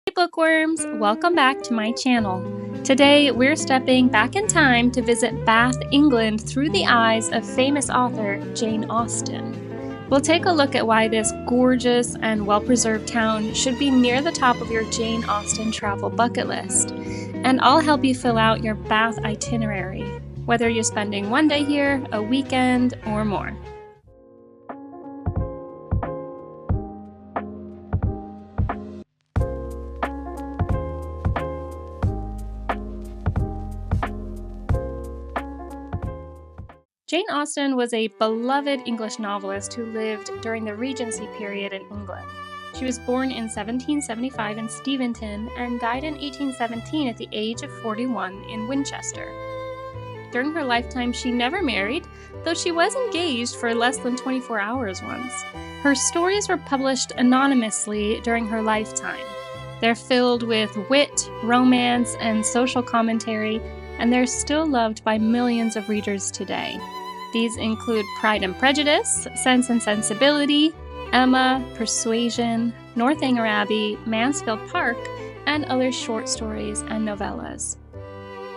Hey Bookworms, welcome back to my channel. Today we're stepping back in time to visit Bath, England through the eyes of famous author Jane Austen. We'll take a look at why this gorgeous and well-preserved town should be near the top of your Jane Austen travel bucket list. And I'll help you fill out your Bath itinerary, whether you're spending one day here, a weekend, or more. Jane Austen was a beloved English novelist who lived during the Regency period in England. She was born in 1775 in Steventon and died in 1817 at the age of 41 in Winchester. During her lifetime, she never married, though she was engaged for less than 24 hours once. Her stories were published anonymously during her lifetime. They're filled with wit, romance, and social commentary, and they're still loved by millions of readers today. These include Pride and Prejudice, Sense and Sensibility, Emma, Persuasion, Northanger Abbey, Mansfield Park, and other short stories and novellas.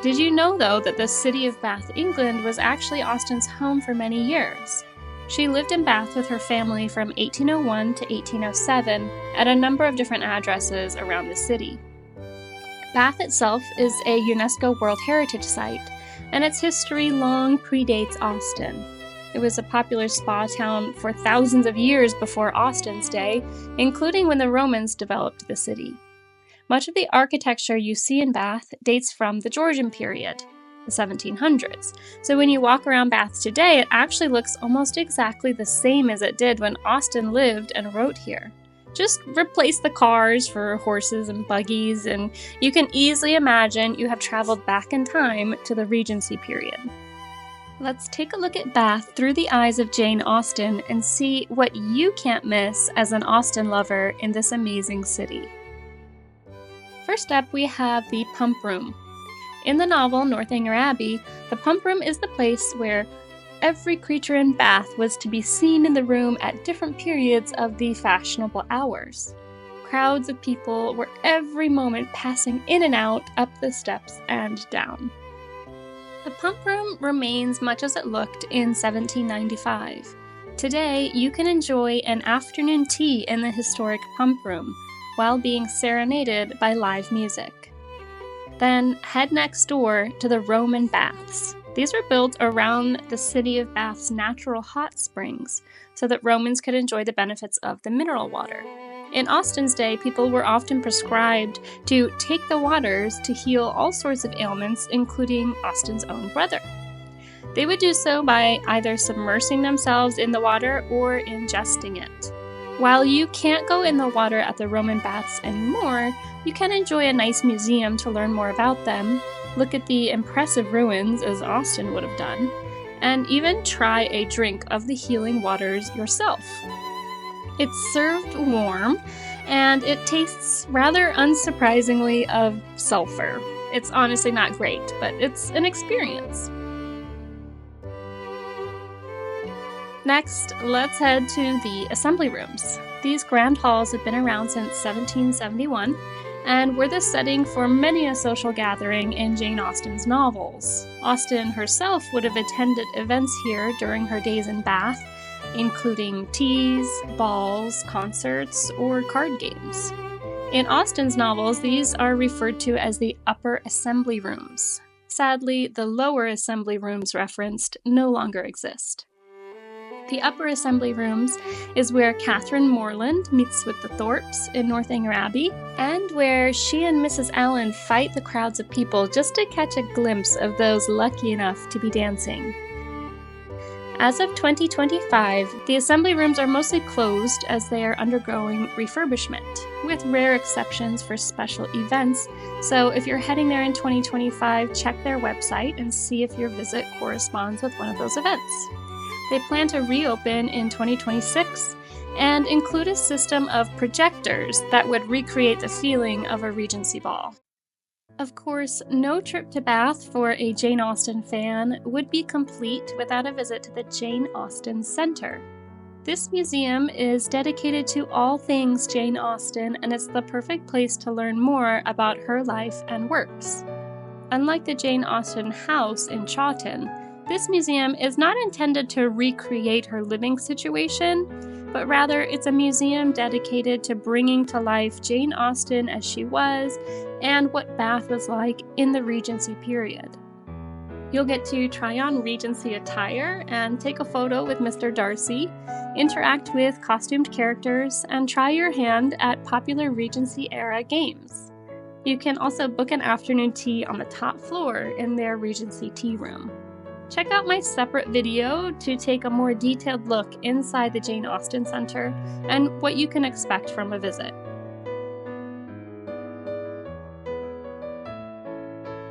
Did you know, though, that the city of Bath, England was actually Austen's home for many years? She lived in Bath with her family from 1801 to 1807 at a number of different addresses around the city. Bath itself is a UNESCO World Heritage Site, and its history long predates Austen. It was a popular spa town for thousands of years before Austen's day, including when the Romans developed the city. Much of the architecture you see in Bath dates from the Georgian period, the 1700s. So when you walk around Bath today, it actually looks almost exactly the same as it did when Austen lived and wrote here. Just replace the cars for horses and buggies, and you can easily imagine you have traveled back in time to the Regency period. Let's take a look at Bath through the eyes of Jane Austen and see what you can't miss as an Austen lover in this amazing city. First up, we have the Pump Room. In the novel Northanger Abbey, the Pump Room is the place where every creature in Bath was to be seen in the room at different periods of the fashionable hours. Crowds of people were every moment passing in and out, up the steps and down. The Pump Room remains much as it looked in 1795. Today, you can enjoy an afternoon tea in the historic Pump Room while being serenaded by live music. Then head next door to the Roman Baths. These were built around the city of Bath's natural hot springs so that Romans could enjoy the benefits of the mineral water. In Austen's day, people were often prescribed to take the waters to heal all sorts of ailments, including Austen's own brother. They would do so by either submersing themselves in the water or ingesting it. While you can't go in the water at the Roman baths anymore, you can enjoy a nice museum to learn more about them, look at the impressive ruins as Austen would have done, and even try a drink of the healing waters yourself. It's served warm, and it tastes rather unsurprisingly of sulfur. It's honestly not great, but it's an experience. Next, let's head to the assembly rooms. These grand halls have been around since 1771, and were the setting for many a social gathering in Jane Austen's novels. Austen herself would have attended events here during her days in Bath, including teas, balls, concerts, or card games. In Austen's novels, these are referred to as the upper assembly rooms. Sadly, the lower assembly rooms referenced no longer exist. The upper assembly rooms is where Catherine Morland meets with the Thorpes in Northanger Abbey, and where she and Mrs. Allen fight the crowds of people just to catch a glimpse of those lucky enough to be dancing. As of 2025, the assembly rooms are mostly closed as they are undergoing refurbishment, with rare exceptions for special events, so if you're heading there in 2025, check their website and see if your visit corresponds with one of those events. They plan to reopen in 2026 and include a system of projectors that would recreate the feeling of a Regency ball. Of course, no trip to Bath for a Jane Austen fan would be complete without a visit to the Jane Austen Center. This museum is dedicated to all things Jane Austen, and it's the perfect place to learn more about her life and works. Unlike the Jane Austen house in Chawton, this museum is not intended to recreate her living situation, but rather it's a museum dedicated to bringing to life Jane Austen as she was and what Bath was like in the Regency period. You'll get to try on Regency attire and take a photo with Mr. Darcy, interact with costumed characters, and try your hand at popular Regency-era games. You can also book an afternoon tea on the top floor in their Regency tea room. Check out my separate video to take a more detailed look inside the Jane Austen Center and what you can expect from a visit.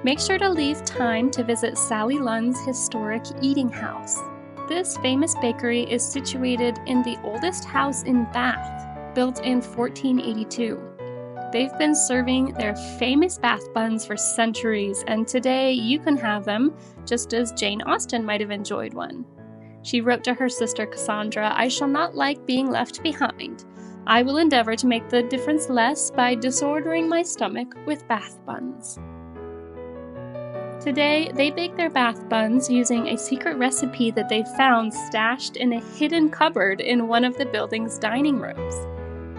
Make sure to leave time to visit Sally Lunn's historic eating house. This famous bakery is situated in the oldest house in Bath, built in 1482. They've been serving their famous Bath buns for centuries, and today you can have them just as Jane Austen might have enjoyed one. She wrote to her sister Cassandra, "I shall not like being left behind. I will endeavor to make the difference less by disordering my stomach with Bath buns." Today, they bake their Bath buns using a secret recipe that they found stashed in a hidden cupboard in one of the building's dining rooms.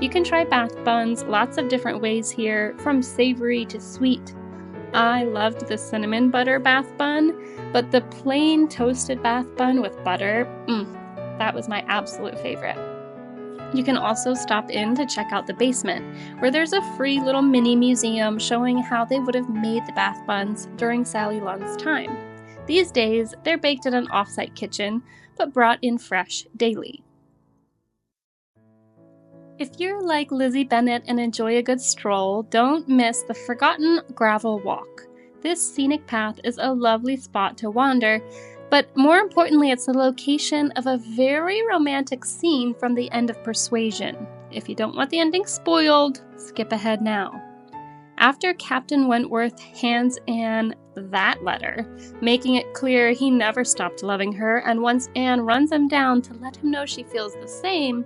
You can try Bath buns lots of different ways here, from savory to sweet. I loved the cinnamon butter Bath bun, but the plain toasted Bath bun with butter, that was my absolute favorite. You can also stop in to check out the basement, where there's a free little mini museum showing how they would have made the Bath buns during Sally Lunn's time. These days, they're baked in an off-site kitchen, but brought in fresh daily. If you're like Lizzie Bennet and enjoy a good stroll, don't miss the forgotten gravel walk. This scenic path is a lovely spot to wander, but more importantly, it's the location of a very romantic scene from the end of Persuasion. If you don't want the ending spoiled, skip ahead now. After Captain Wentworth hands Anne that letter, making it clear he never stopped loving her, and once Anne runs him down to let him know she feels the same,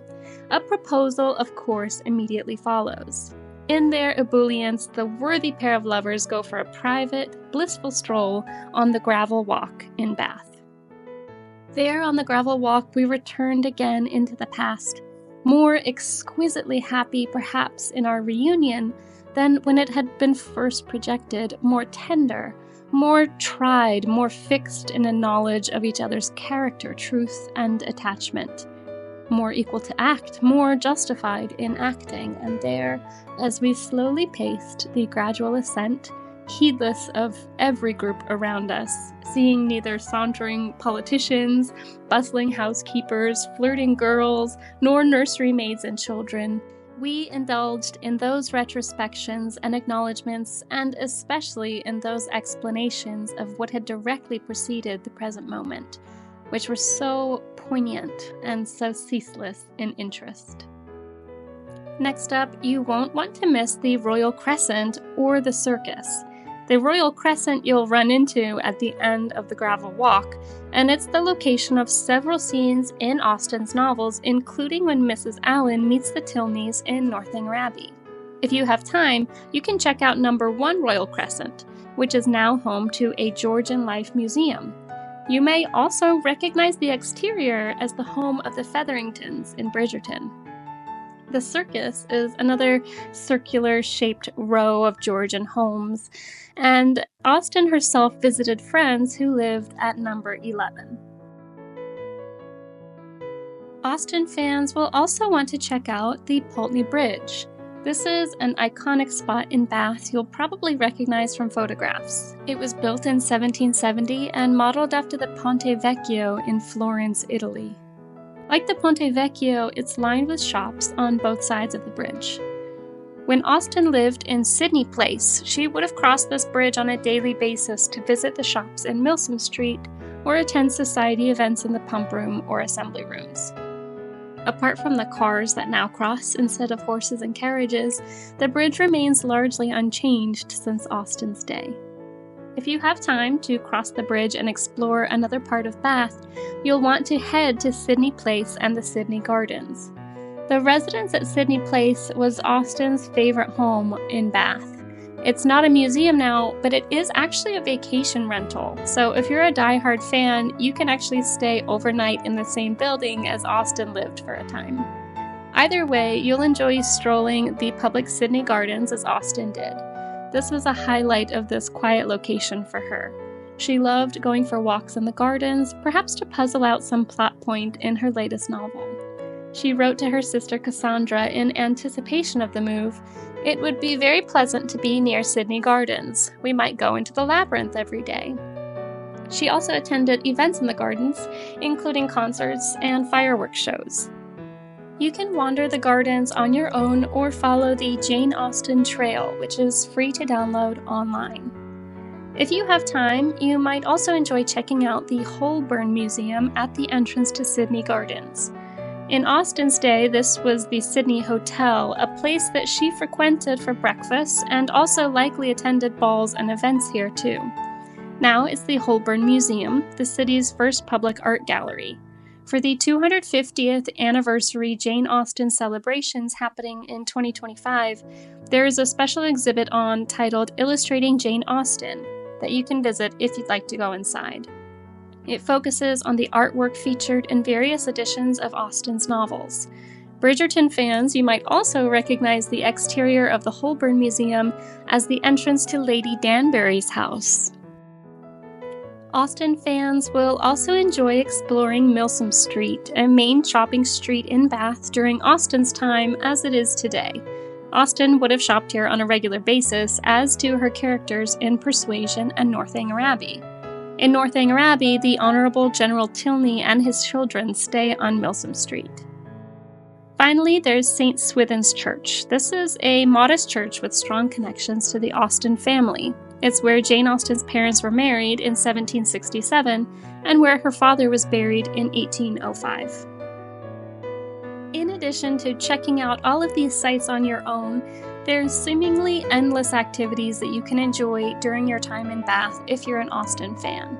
a proposal, of course, immediately follows. In their ebullience, the worthy pair of lovers go for a private, blissful stroll on the gravel walk in Bath. There on the gravel walk, we returned again into the past, more exquisitely happy perhaps in our reunion than when it had been first projected, more tender, more tried, more fixed in a knowledge of each other's character, truth, and attachment. More equal to act, more justified in acting, and there, as we slowly paced the gradual ascent, heedless of every group around us, seeing neither sauntering politicians, bustling housekeepers, flirting girls, nor nursery maids and children, we indulged in those retrospections and acknowledgments, and especially in those explanations of what had directly preceded the present moment, which were so poignant and so ceaseless in interest. Next up, you won't want to miss the Royal Crescent or the Circus. The Royal Crescent you'll run into at the end of the gravel walk, and it's the location of several scenes in Austen's novels, including when Mrs. Allen meets the Tilneys in Northanger Abbey. If you have time, you can check out number 1 Royal Crescent, which is now home to a Georgian Life museum. You may also recognize the exterior as the home of the Featheringtons in Bridgerton. The Circus is another circular-shaped row of Georgian homes, and Austen herself visited friends who lived at number 11. Austen fans will also want to check out the Pulteney Bridge. This is an iconic spot in Bath you'll probably recognize from photographs. It was built in 1770 and modeled after the Ponte Vecchio in Florence, Italy. Like the Ponte Vecchio, it's lined with shops on both sides of the bridge. When Austen lived in Sydney Place, she would have crossed this bridge on a daily basis to visit the shops in Milsom Street or attend society events in the pump room or assembly rooms. Apart from the cars that now cross instead of horses and carriages, the bridge remains largely unchanged since Austen's day. If you have time to cross the bridge and explore another part of Bath, you'll want to head to Sydney Place and the Sydney Gardens. The residence at Sydney Place was Austen's favorite home in Bath. It's not a museum now, but it is actually a vacation rental. So if you're a diehard fan, you can actually stay overnight in the same building as Austen lived for a time. Either way, you'll enjoy strolling the public Sydney Gardens as Austen did. This was a highlight of this quiet location for her. She loved going for walks in the gardens, perhaps to puzzle out some plot point in her latest novel. She wrote to her sister Cassandra in anticipation of the move, "It would be very pleasant to be near Sydney Gardens. We might go into the labyrinth every day." She also attended events in the gardens, including concerts and fireworks shows. You can wander the gardens on your own or follow the Jane Austen Trail, which is free to download online. If you have time, you might also enjoy checking out the Holburne Museum at the entrance to Sydney Gardens. In Austen's day, this was the Sydney Hotel, a place that she frequented for breakfast and also likely attended balls and events here too. Now it's the Holburne Museum, the city's first public art gallery. For the 250th anniversary Jane Austen celebrations happening in 2025, there is a special exhibit on titled Illustrating Jane Austen that you can visit if you'd like to go inside. It focuses on the artwork featured in various editions of Austen's novels. Bridgerton fans, you might also recognize the exterior of the Holburne Museum as the entrance to Lady Danbury's house. Austen fans will also enjoy exploring Milsom Street, a main shopping street in Bath during Austen's time as it is today. Austen would have shopped here on a regular basis, as do her characters in Persuasion and Northanger Abbey. In Northanger Abbey, the Honourable General Tilney and his children stay on Milsom Street. Finally, there's St. Swithin's Church. This is a modest church with strong connections to the Austen family. It's where Jane Austen's parents were married in 1767 and where her father was buried in 1805. In addition to checking out all of these sites on your own, there's seemingly endless activities that you can enjoy during your time in Bath if you're an Austen fan.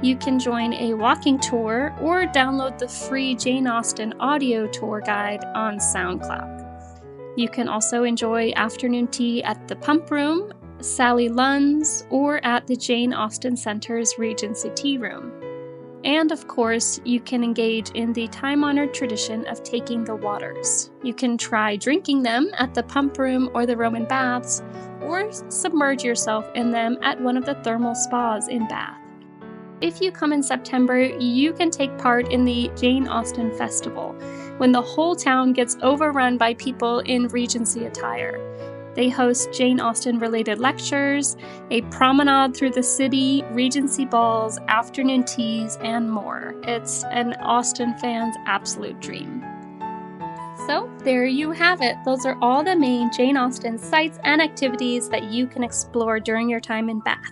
You can join a walking tour or download the free Jane Austen audio tour guide on SoundCloud. You can also enjoy afternoon tea at the Pump Room, Sally Lunn's, or at the Jane Austen Center's Regency Tea Room. And of course, you can engage in the time-honored tradition of taking the waters. You can try drinking them at the Pump Room or the Roman Baths, or submerge yourself in them at one of the thermal spas in Bath. If you come in September, you can take part in the Jane Austen Festival, when the whole town gets overrun by people in Regency attire. They host Jane Austen-related lectures, a promenade through the city, Regency balls, afternoon teas, and more. It's an Austen fan's absolute dream. So there you have it. Those are all the main Jane Austen sites and activities that you can explore during your time in Bath.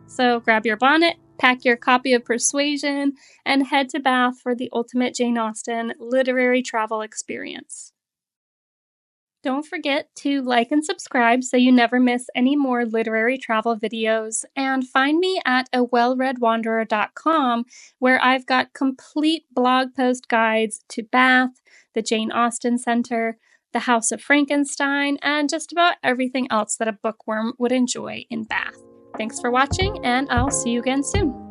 So grab your bonnet, pack your copy of Persuasion, and head to Bath for the ultimate Jane Austen literary travel experience. Don't forget to like and subscribe so you never miss any more literary travel videos, and find me at awellreadwanderer.com, where I've got complete blog post guides to Bath, the Jane Austen Center, the House of Frankenstein, and just about everything else that a bookworm would enjoy in Bath. Thanks for watching, and I'll see you again soon.